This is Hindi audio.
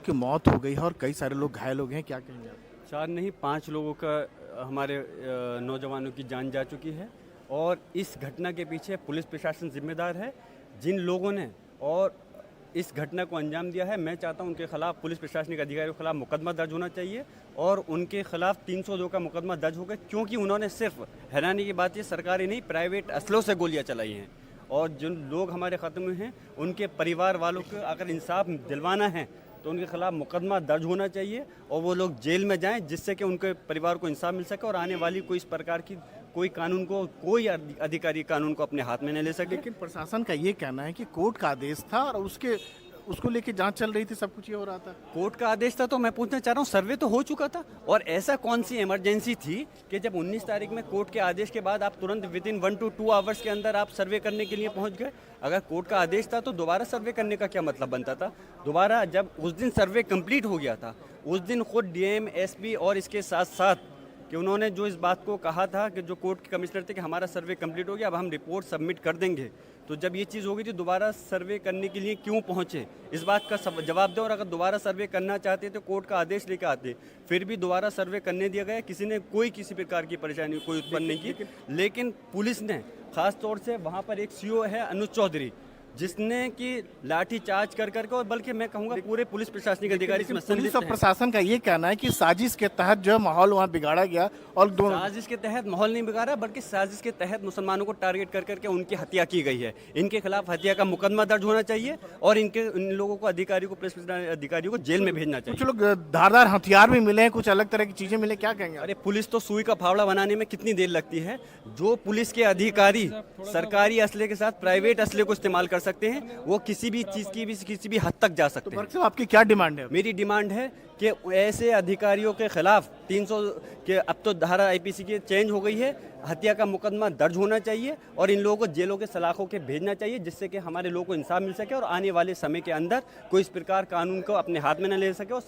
की मौत हो गई है और कई सारे लोग घायल हो गए हैं, क्या कहेंगे आप? 4 नहीं 5 लोगों का हमारे नौजवानों की जान जा चुकी है और इस घटना के पीछे पुलिस प्रशासन जिम्मेदार है। जिन लोगों ने और इस घटना को अंजाम दिया है, मैं चाहता हूं उनके खिलाफ पुलिस प्रशासनिक अधिकारियों के खिलाफ मुकदमा दर्ज होना चाहिए और उनके खिलाफ 302 का मुकदमा दर्ज होगा, क्योंकि उन्होंने सिर्फ हैरानी की बात ये सरकारी नहीं प्राइवेट असलों से गोलियां चलाई हैं और जिन लोग हमारे ख़त्म हुए हैं उनके परिवार वालों को अगर इंसाफ दिलवाना है तो उनके खिलाफ मुकदमा दर्ज होना चाहिए और वो लोग जेल में जाएं, जिससे कि उनके परिवार को इंसाफ मिल सके और आने वाली कोई इस प्रकार की कोई अधिकारी कानून को अपने हाथ में न ले सके। लेकिन प्रशासन का ये कहना है कि कोर्ट का आदेश था और उसको लेके जांच चल रही थी, सब कुछ ये हो रहा था। कोर्ट का आदेश था तो मैं पूछना चाह रहा हूँ, सर्वे तो हो चुका था और ऐसा कौन सी इमरजेंसी थी कि जब 19 तारीख में कोर्ट के आदेश के बाद आप तुरंत विद इन 1 to 2 आवर्स के अंदर आप सर्वे करने के लिए पहुंच गए। अगर कोर्ट का आदेश था तो दोबारा सर्वे करने का क्या मतलब बनता था? दोबारा जब उस दिन सर्वे कंप्लीट हो गया था, उस दिन खुद डीएम एसपी और इसके साथ साथ कि उन्होंने जो इस बात को कहा था कि जो कोर्ट के कमिश्नर थे कि हमारा सर्वे कंप्लीट हो गया, अब हम रिपोर्ट सबमिट कर देंगे, तो जब ये चीज़ हो गई थी दोबारा सर्वे करने के लिए क्यों पहुंचे? इस बात का जवाब दो। और अगर दोबारा सर्वे करना चाहते तो कोर्ट का आदेश लेकर आते, फिर भी दोबारा सर्वे करने दिया गया। किसी ने किसी प्रकार की परेशानी कोई उत्पन्न नहीं की, लेकिन पुलिस ने खास तौर से वहाँ पर एक सीओ है अनुज चौधरी, जिसने कि लाठी चार्ज कर करके और बल्कि मैं कहूँगा पूरे पुलिस प्रशासनिक अधिकारी इसमें पुलिस और संलिप्त हैं। प्रशासन का ये कहना है कि साजिश के तहत जो है माहौल वहाँ बिगाड़ा गया और दोनों साजिश के तहत माहौल नहीं बिगाड़ा, बल्कि साजिश के तहत मुसलमानों को टारगेट कर करके उनकी हत्या की गई है। इनके खिलाफ हत्या का मुकदमा दर्ज होना चाहिए और इन लोगों को पुलिस अधिकारियों को जेल में भेजना चाहिए। कुछ लोग धारदार हथियार भी मिले हैं, कुछ अलग तरह की चीजें मिले, क्या कहेंगे आप? अरे पुलिस तो सुई का फावड़ा बनाने में कितनी देर लगती है? जो पुलिस के अधिकारी सरकारी असले के साथ प्राइवेट असले को इस्तेमाल कर सकते हैं, वो किसी भी चीज की भी किसी भी हद तक जा सकते हैं। बर्क साहब, आपकी क्या डिमांड है? मेरी डिमांड है कि ऐसे अधिकारियों के खिलाफ 300 के अब तो धारा आईपीसी की चेंज हो गई है, हत्या का मुकदमा दर्ज होना चाहिए और इन लोगों को जेलों के सलाखों के भेजना चाहिए, जिससे कि हमारे लोगों को इंसाफ मिल सके और आने वाले समय के अंदर कोई इस प्रकार कानून को अपने हाथ में न ले सके और